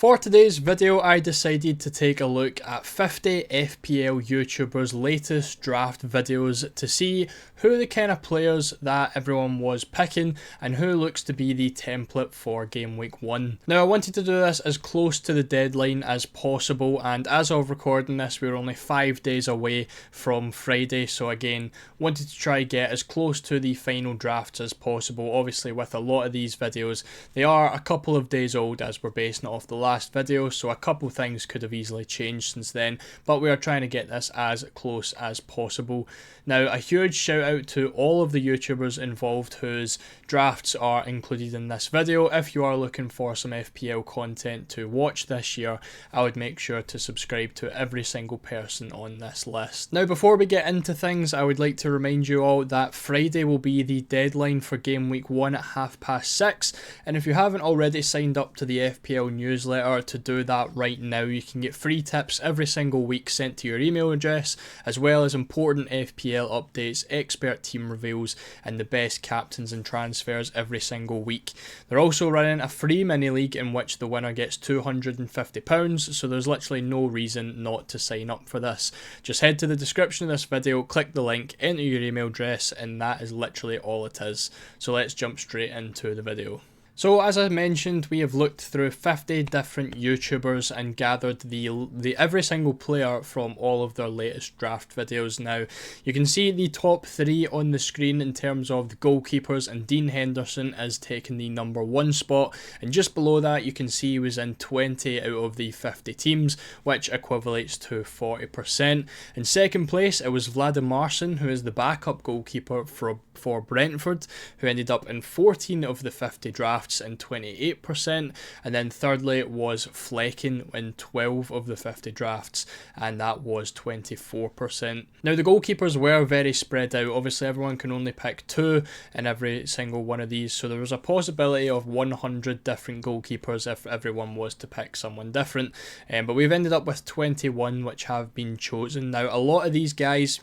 For today's video, I decided to take a look at 50 FPL YouTubers' latest draft videos to see who the kind of players that everyone was picking and who looks to be the template for game week 1. Now, I wanted to do this as close to the deadline as possible, and as of recording this, we're only 5 days away from Friday, so again, wanted to try get as close to the final drafts as possible. Obviously, with a lot of these videos, they are a couple of days old as we're basing it off the last video, so a couple things could have easily changed since then, but we are trying to get this as close as possible. Now, a huge shout out to all of the YouTubers involved whose drafts are included in this video. If you are looking for some FPL content to watch this year, I would make sure to subscribe to every single person on this list. Now, before we get into things, I would like to remind you all that Friday will be the deadline for game week 1 at 6:30, and if you haven't already signed up to the FPL newsletter, to do that right now. You can get free tips every single week sent to your email address, as well as important FPL updates, expert team reveals, and the best captains and transfers every single week. They're also running a free mini league in which the winner gets £250, so there's literally no reason not to sign up for this. Just head to the description of this video, click the link, enter your email address, and that is literally all it is. So let's jump straight into the video. So as I mentioned, we have looked through 50 different YouTubers and gathered the every single player from all of their latest draft videos. Now, you can see the top 3 on the screen in terms of the goalkeepers, and Dean Henderson is taking the number 1 spot, and just below that you can see he was in 20 out of the 50 teams, which equivalates to 40%. In second place, it was Vladimirson, who is the backup goalkeeper for Brentford, who ended up in 14 of the 50 drafts and 28%, and then thirdly was Flecken in 12 of the 50 drafts, and that was 24%. Now, the goalkeepers were very spread out. Obviously, everyone can only pick 2 in every single one of these, so there was a possibility of 100 different goalkeepers if everyone was to pick someone different, but we've ended up with 21 which have been chosen. Now, a lot of these guys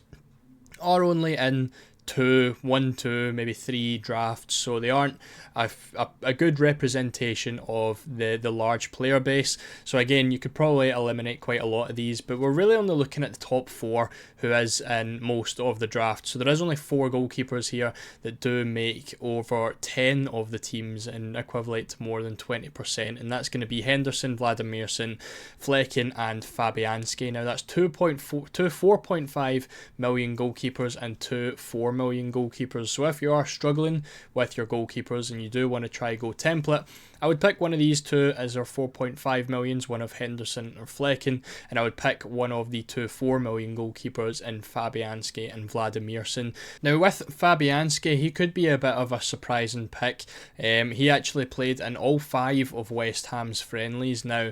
are only in 1, 2, maybe 3 drafts, so they aren't a good representation of the large player base. So again, you could probably eliminate quite a lot of these, but we're really only looking at the top 4 who is in most of the drafts. So there is only 4 goalkeepers here that do make over 10 of the teams and equivalent to more than 20%, and that's going to be Henderson, Vladimirson, Flecken and Fabianski. Now that's 4.5 million goalkeepers and 4 million goalkeepers. So if you are struggling with your goalkeepers and you do want to try go template, I would pick one of these 2 as their 4.5 millions, one of Henderson or Flecken, and I would pick one of the 2 4 million goalkeepers in Fabianski and Vladimirson. Now, with Fabianski, he could be a bit of a surprising pick. He actually played in all 5 of West Ham's friendlies. Now,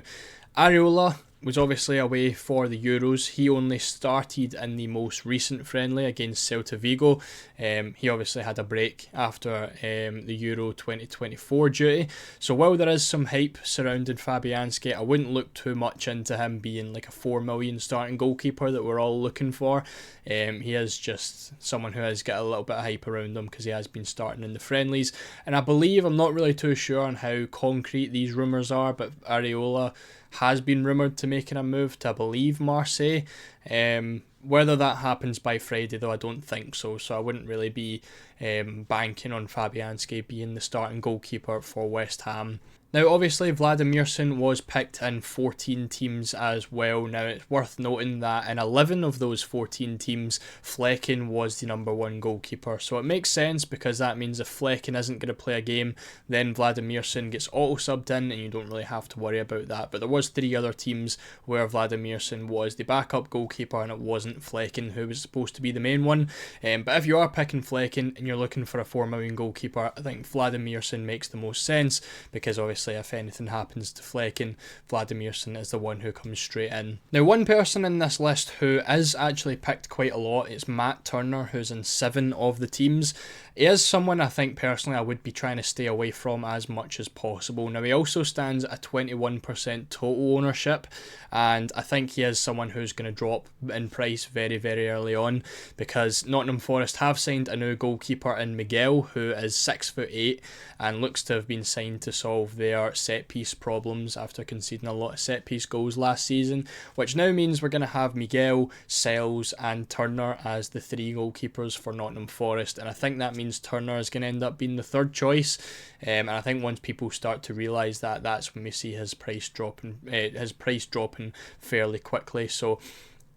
Areola was obviously away for the Euros. He only started in the most recent friendly against Celta Vigo. He obviously had a break after the Euro 2024 duty. So while there is some hype surrounding Fabianski, I wouldn't look too much into him being like a 4 million starting goalkeeper that we're all looking for. He is just someone who has got a little bit of hype around him because he has been starting in the friendlies. And I believe, I'm not really too sure on how concrete these rumours are, but Areola has been rumoured to making a move to, I believe, Marseille. Whether that happens by Friday, though, I don't think so. So I wouldn't really be banking on Fabianski being the starting goalkeeper for West Ham. Now, obviously, Vladimirson was picked in 14 teams as well. Now, it's worth noting that in 11 of those 14 teams, Flecken was the number 1 goalkeeper. So it makes sense because that means if Flecken isn't going to play a game, then Vladimirson gets auto-subbed in and you don't really have to worry about that. But there was 3 other teams where Vladimirson was the backup goalkeeper and it wasn't Flecken who was supposed to be the main one. But if you are picking Flecken and you're looking for a 4 million goalkeeper, I think Vladimirson makes the most sense because obviously if anything happens to Flecken, Vladimirson is the one who comes straight in. Now, one person in this list who is actually picked quite a lot is Matt Turner, who's in 7 of the teams. He is someone I think personally I would be trying to stay away from as much as possible. Now, he also stands at 21% total ownership, and I think he is someone who's going to drop in price very, very early on because Nottingham Forest have signed a new goalkeeper in Miguel, who is 6'8" and looks to have been signed to solve their set piece problems after conceding a lot of set piece goals last season, which now means we're going to have Miguel, Sells and Turner as the 3 goalkeepers for Nottingham Forest, and I think that means Turner is going to end up being the third choice. And I think once people start to realise that, that's when we see his price dropping fairly quickly. So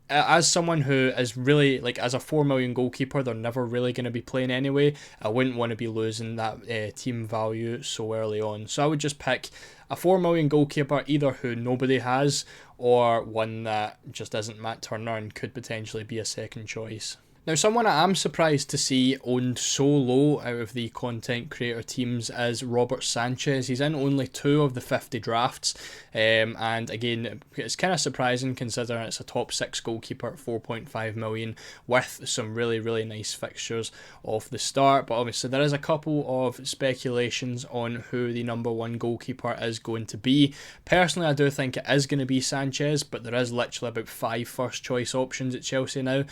as someone who is really, like, as a 4 million goalkeeper, they're never really going to be playing anyway. I wouldn't want to be losing that team value so early on. So I would just pick a 4 million goalkeeper, either who nobody has or one that just isn't Matt Turner and could potentially be a second choice. Now, someone I am surprised to see owned so low out of the content creator teams is Robert Sanchez. He's in only 2 of the 50 drafts, and again, it's kind of surprising considering it's a top 6 goalkeeper at 4.5 million with some really, really nice fixtures off the start. But obviously there is a couple of speculations on who the number 1 goalkeeper is going to be. Personally, I do think it is going to be Sanchez, but there is literally about 5 first choice options at Chelsea now,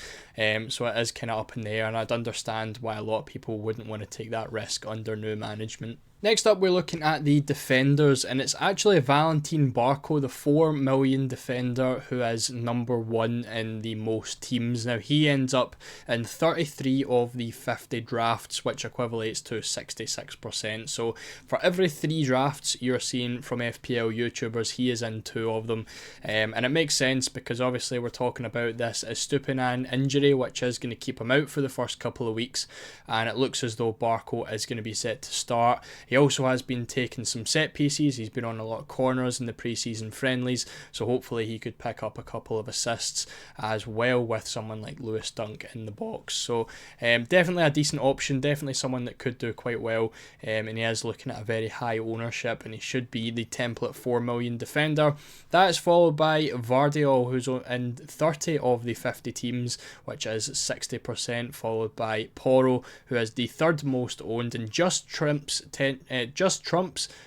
so it is kind of up in the air, and I'd understand why a lot of people wouldn't want to take that risk under new management. Next up, we're looking at the defenders, and it's actually Valentin Barco, the 4 million defender, who is number 1 in the most teams. Now, he ends up in 33 of the 50 drafts, which equivalates to 66%. So for every 3 drafts you're seeing from FPL Youtubers, he is in 2 of them. And it makes sense because obviously we're talking about this Estupinan injury, which is going to keep him out for the first couple of weeks, and it looks as though Barco is going to be set to start. He also has been taking some set pieces. He's been on a lot of corners in the pre-season friendlies, so hopefully he could pick up a couple of assists as well with someone like Lewis Dunk in the box. So definitely a decent option, definitely someone that could do quite well, and he is looking at a very high ownership, and he should be the template 4 million defender. That is followed by Vardiol, who's in 30 of the 50 teams, which is 60%, followed by Porro, who is the 3rd most owned and just trumps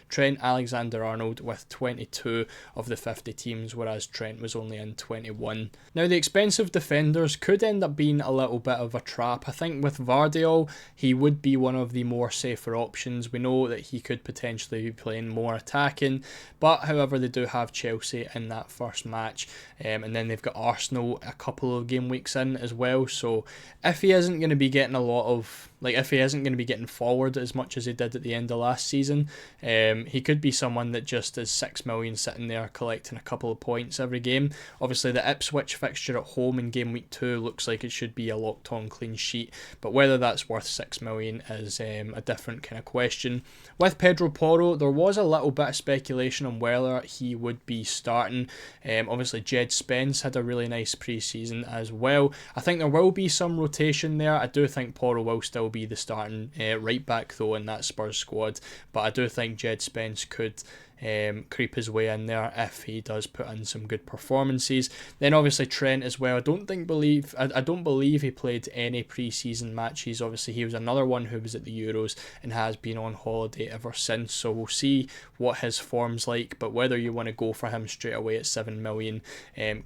Trent Alexander-Arnold with 22 of the 50 teams, whereas Trent was only in 21. Now, the expensive defenders could end up being a little bit of a trap. I think with Vardiol, he would be one of the more safer options. We know that he could potentially be playing more attacking, but however, they do have Chelsea in that first match, and then they've got Arsenal a couple of game weeks in as well. So if he isn't going to be getting if he isn't going to be getting forward as much as he did at the end of last season, he could be someone that just is 6 million sitting there collecting a couple of points every game. Obviously, the Ipswich fixture at home in game week 2 looks like it should be a locked on clean sheet, but whether that's worth 6 million is a different kind of question. With Pedro Porro, there was a little bit of speculation on whether he would be starting. Obviously, Jed Spence had a really nice pre-season as well. I think there will be some rotation there. I do think Porro will still be the starting right back though in that Spurs squad, but I do think Jed Spence could creep his way in there if he does put in some good performances. Then obviously Trent as well. I don't believe he played any pre-season matches. Obviously he was another one who was at the Euros and has been on holiday ever since, so we'll see what his form's like, but whether you want to go for him straight away at 7 million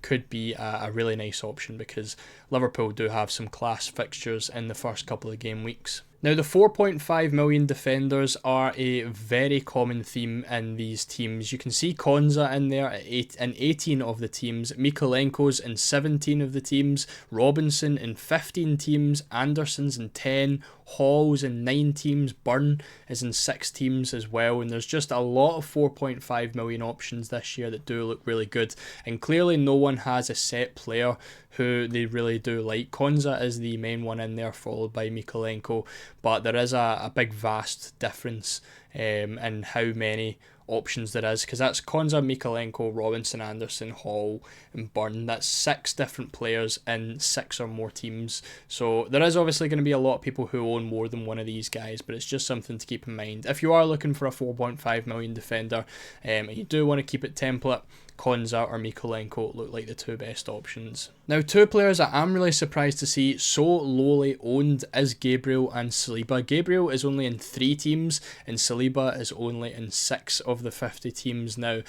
could be a really nice option because Liverpool do have some class fixtures in the first couple of game weeks. Now, the 4.5 million defenders are a very common theme in these teams. You can see Konza in there in 18 of the teams, Mikolenko's in 17 of the teams, Robinson in 15 teams, Anderson's in 10, Hall's in 9 teams, Byrne is in 6 teams as well, and there's just a lot of 4.5 million options this year that do look really good, and clearly no one has a set player who they really do like. Konza is the main one in there, followed by Mikolenko, but there is a big vast difference in how many options there is, because that's Konza, Mikolenko, Robinson, Anderson, Hall and Byrne. That's 6 different players in 6 or more teams, so there is obviously going to be a lot of people who own more than one of these guys, but it's just something to keep in mind. If you are looking for a 4.5 million defender and you do want to keep it template, Konza or Mikolenko look like the 2 best options. Now, 2 players that I'm really surprised to see so lowly owned is Gabriel and Saliba. Gabriel is only in 3 teams and Saliba is only in 6 of the 50 teams. Now,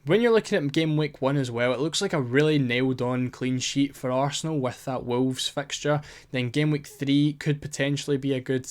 When you're looking at game week 1 as well, it looks like a really nailed on clean sheet for Arsenal with that Wolves fixture. Then game week 3 could potentially be a good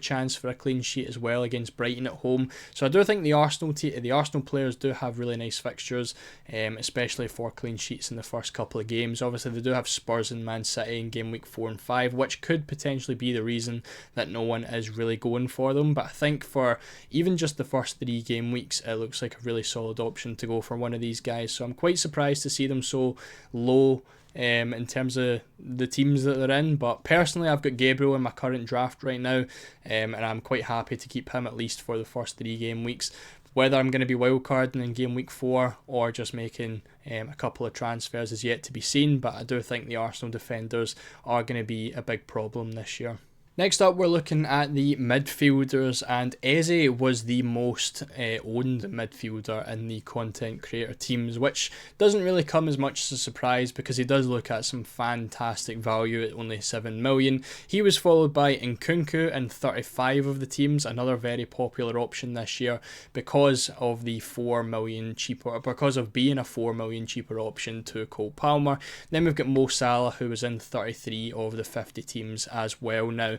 chance for a clean sheet as well against Brighton at home. So I do think the Arsenal players do have really nice fixtures, especially for clean sheets in the first couple of games. Obviously they do have Spurs and Man City in game week 4 and 5, which could potentially be the reason that no one is really going for them. But I think for even just the first 3 game weeks, it looks like a really solid option to go for one of these guys. So I'm quite surprised to see them so low in terms of the teams that they're in. But personally, I've got Gabriel in my current draft right now, and I'm quite happy to keep him at least for the first 3 game weeks. Whether I'm going to be wildcarding in game week 4 or just making a couple of transfers is yet to be seen, but I do think the Arsenal defenders are going to be a big problem this year. Next up, we're looking at the midfielders, and Eze was the most owned midfielder in the content creator teams, which doesn't really come as much as a surprise because he does look at some fantastic value at only 7 million. He was followed by Nkunku in 35 of the teams, another very popular option this year because of the 4 million cheaper, because of being a 4 million cheaper option to Cole Palmer. Then we've got Mo Salah, who was in 33 of the 50 teams as well. Now,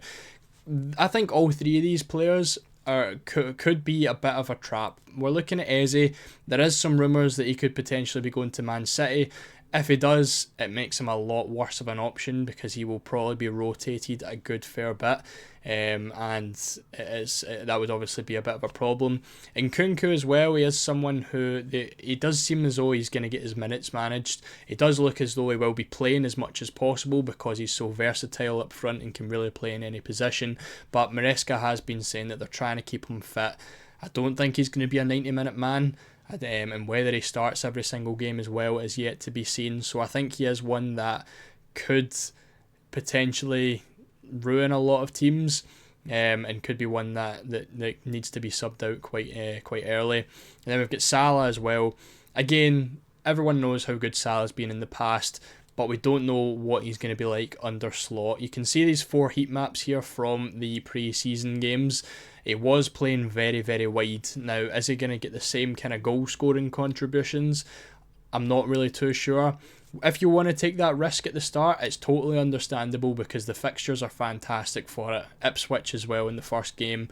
I think all 3 of these players could be a bit of a trap. We're looking at Eze. There is some rumours that he could potentially be going to Man City. If he does, it makes him a lot worse of an option because he will probably be rotated a good fair bit, and that would obviously be a bit of a problem. Nkunku as well, he is someone who he does seem as though he's going to get his minutes managed. It does look as though he will be playing as much as possible because he's so versatile up front and can really play in any position. But Maresca has been saying that they're trying to keep him fit. I don't think he's going to be a 90-minute man. And whether he starts every single game as well is yet to be seen. So I think he is one that could potentially ruin a lot of teams, and could be one that needs to be subbed out quite early. And then we've got Salah as well. Again, everyone knows how good Salah's been in the past, but we don't know what he's going to be like under Slot. You can see these 4 heat maps here from the pre-season games. He was playing very, very wide. Now, is he going to get the same kind of goal scoring contributions? I'm not really too sure. If you want to take that risk at the start, it's totally understandable because the fixtures are fantastic for it. Ipswich as well in the first game.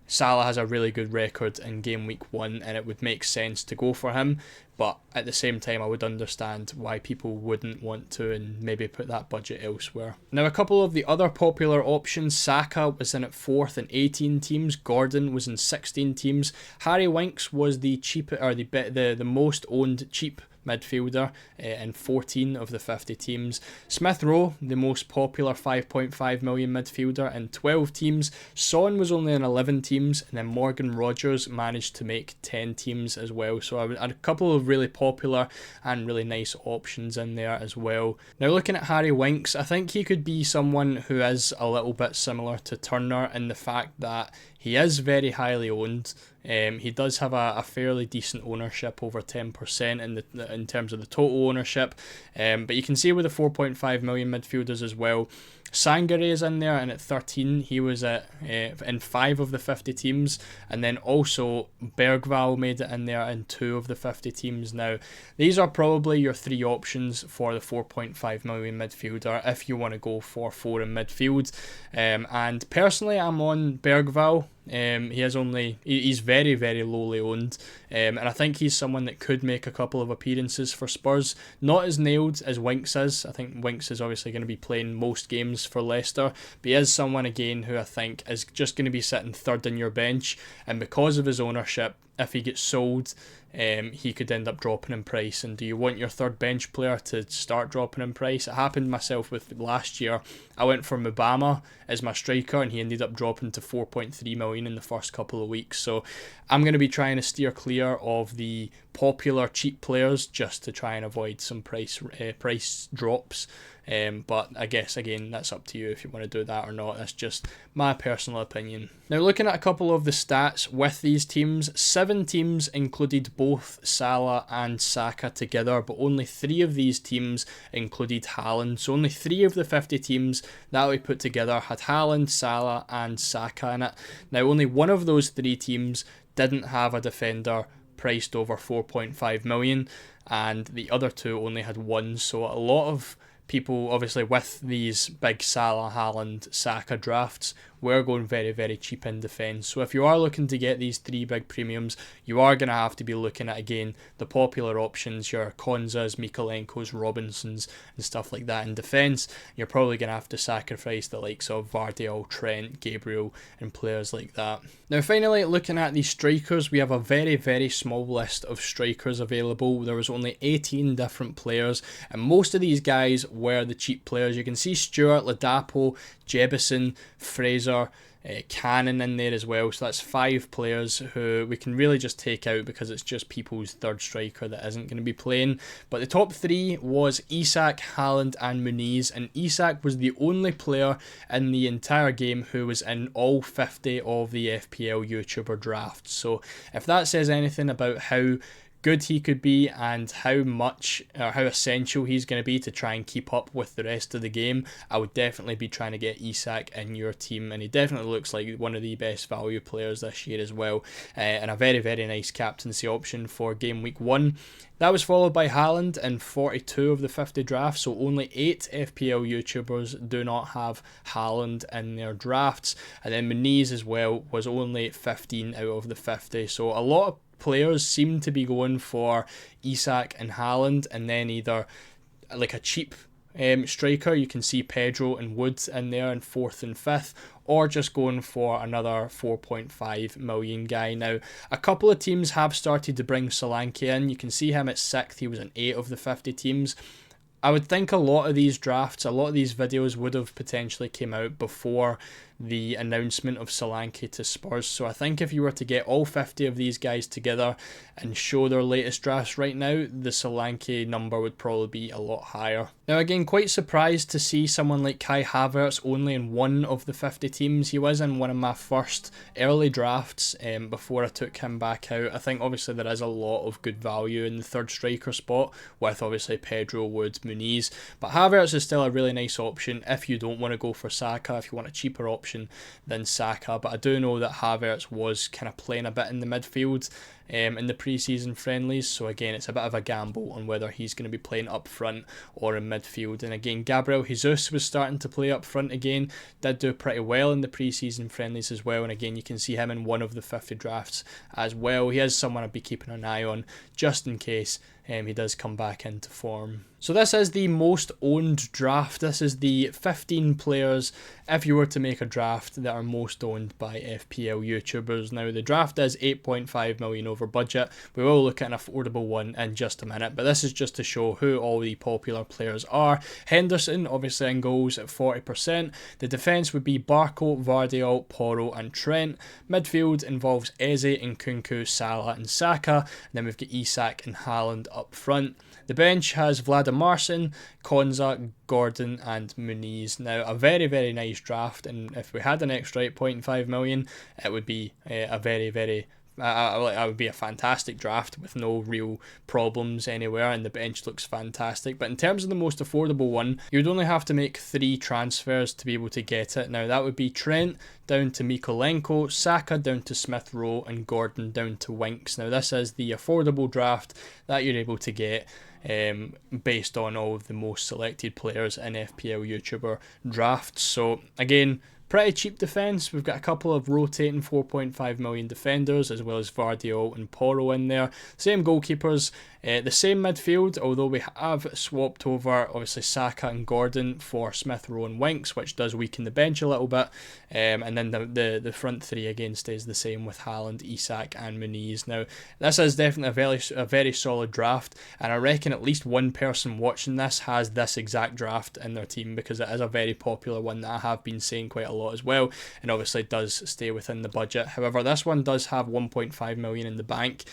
Salah has a really good record in game week 1 and it would make sense to go for him, but at the same time I would understand why people wouldn't want to and maybe put that budget elsewhere. Now, a couple of the other popular options: Saka was in at 4th in 18 teams, Gordon was in 16 teams, Harry Winks was the most owned cheap midfielder in 14 of the 50 teams. Smith Rowe, the most popular 5.5 million midfielder in 12 teams. Son was only in 11 teams, and then Morgan Rogers managed to make 10 teams as well. So I had a couple of really popular and really nice options in there as well. Now, looking at Harry Winks, I think he could be someone who is a little bit similar to Turner in the fact that he is very highly owned. He does have a fairly decent ownership, over 10% in terms of the total ownership. But you can see with the 4.5 million midfielders as well, Sangare is in there, and at 13 he was in 5 of the 50 teams, and then also Bergvall made it in there in 2 of the 50 teams. Now, these are probably your 3 options for the 4.5 million midfielder if you want to go for 4 in midfield. And personally, I'm on Bergvall. He's very, very lowly owned, and I think he's someone that could make a couple of appearances for Spurs. Not as nailed as Winks is. I think Winks is obviously going to be playing most games for Leicester, but he is someone again who I think is just going to be sitting 3rd in your bench, and because of his ownership, if he gets sold, he could end up dropping in price. And do you want your 3rd bench player to start dropping in price? It happened myself with last year. I went for Mubama as my striker and he ended up dropping to 4.3 million in the first couple of weeks. So I'm going to be trying to steer clear of the popular cheap players just to try and avoid some price drops. But I guess, again, that's up to you if you want to do that or not. That's just my personal opinion. Now, looking at a couple of the stats with these teams, 7 teams included both Salah and Saka together, but only 3 of these teams included Haaland. So only 3 of the 50 teams that we put together had Haaland, Salah and Saka in it. Now, only one of those 3 teams didn't have a defender priced over 4.5 million, and the other two only had one. So a lot of people, obviously with these big Salah, Haaland, Saka drafts, we're going very, very cheap in defence. So if you are looking to get these three big premiums, you are going to have to be looking at, again, the popular options, your Konzas, Mikolenko's, Robinsons and stuff like that in defence. You're probably going to have to sacrifice the likes of Vardiol, Trent, Gabriel and players like that. Now finally, looking at the strikers, we have a very, very small list of strikers available. There was only 18 different players, and most of these guys were the cheap players. You can see Stewart, Ladapo, Jebison, Fraser, Cannon in there as well. So that's 5 players who we can really just take out because it's just people's third striker that isn't going to be playing. But the top 3 was Isak, Haaland and Muniz, and Isak was the only player in the entire game who was in all 50 of the FPL YouTuber drafts. So if that says anything about how good he could be and how much or how essential he's going to be to try and keep up with the rest of the game, I would definitely be trying to get Isak in your team, and he definitely looks like one of the best value players this year as well, and a very, very nice captaincy option for game week 1. That was followed by Haaland in 42 of the 50 drafts, so only 8 FPL YouTubers do not have Haaland in their drafts, and then Muniz as well was only 15 out of the 50, so a lot of players seem to be going for Isak and Haaland, and then either like a cheap striker, you can see Pedro and Wood in there in 4th and 5th, or just going for another 4.5 million guy. Now, a couple of teams have started to bring Solanke in. You can see him at 6th, he was in 8 of the 50 teams. I would think a lot of these drafts, a lot of these videos would have potentially came out before the announcement of Solanke to Spurs. So I think if you were to get all 50 of these guys together and show their latest drafts right now, the Solanke number would probably be a lot higher. Now again, quite surprised to see someone like Kai Havertz only in 1 of the 50 teams. He was in one of my first early drafts before I took him back out. I think obviously there is a lot of good value in the third striker spot with obviously Pedro, Wood, Muniz, but Havertz is still a really nice option if you don't want to go for Saka, if you want a cheaper option than Saka. But I do know that Havertz was kind of playing a bit in the midfield in the pre-season friendlies, so again it's a bit of a gamble on whether he's going to be playing up front or in midfield. And again, Gabriel Jesus was starting to play up front again, did do pretty well in the pre-season friendlies as well, and again you can see him in 1 of the 50 drafts as well. He is someone I'd be keeping an eye on just in case he does come back into form. So this is the most owned draft. This is the 15 players, if you were to make a draft, that are most owned by FPL YouTubers. Now the draft is 8.5 million over budget. We will look at an affordable one in just a minute, but this is just to show who all the popular players are. Henderson obviously in goals at 40%. The defence would be Barco, Vardiol, Porro and Trent. Midfield involves Eze, Nkunku, Salah and Saka. And then we've got Isak and Haaland up front. The bench has Vladimirson, Konza, Gordon and Muniz. Now a very, very nice draft, and if we had an extra 8.5 million, it would be a very, very I would be a fantastic draft with no real problems anywhere, and the bench looks fantastic. But in terms of the most affordable one, you would only have to make 3 transfers to be able to get it. Now that would be Trent down to Mikolenko, Saka down to Smith Rowe and Gordon down to Winks. Now this is the affordable draft that you're able to get based on all of the most selected players in FPL YouTuber drafts. So again, pretty cheap defence. We've got a couple of rotating 4.5 million defenders, as well as Vardiol and Porro in there. Same goalkeepers, the same midfield, although we have swapped over obviously Saka and Gordon for Smith Rowe and Winks, which does weaken the bench a little bit. And then the front 3 again stays the same with Haaland, Isak and Muniz. Now this is definitely a very solid draft, and I reckon at least one person watching this has this exact draft in their team, because it is a very popular one that I have been saying quite a lot as well, and obviously does stay within the budget. However, this one does have 1.5 million in the bank,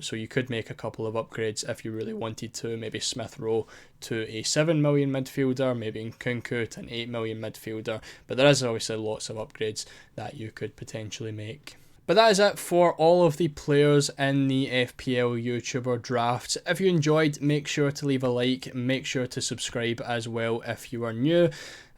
so you could make a couple of upgrades if you really wanted to. Maybe Smith Rowe to a 7 million midfielder, maybe Nkunku to an 8 million midfielder, but there is obviously lots of upgrades that you could potentially make. But that is it for all of the players in the FPL YouTuber drafts. If you enjoyed, make sure to leave a like, make sure to subscribe as well if you are new.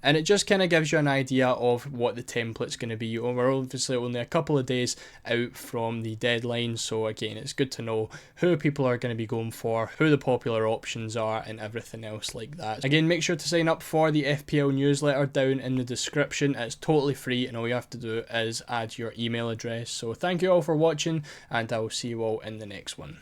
and it just kind of gives you an idea of what the template's going to be. We're obviously only a couple of days out from the deadline, so again, it's good to know who people are going to be going for, who the popular options are, and everything else like that. Again, make sure to sign up for the FPL newsletter down in the description. It's totally free, and all you have to do is add your email address. So thank you all for watching, and I will see you all in the next one.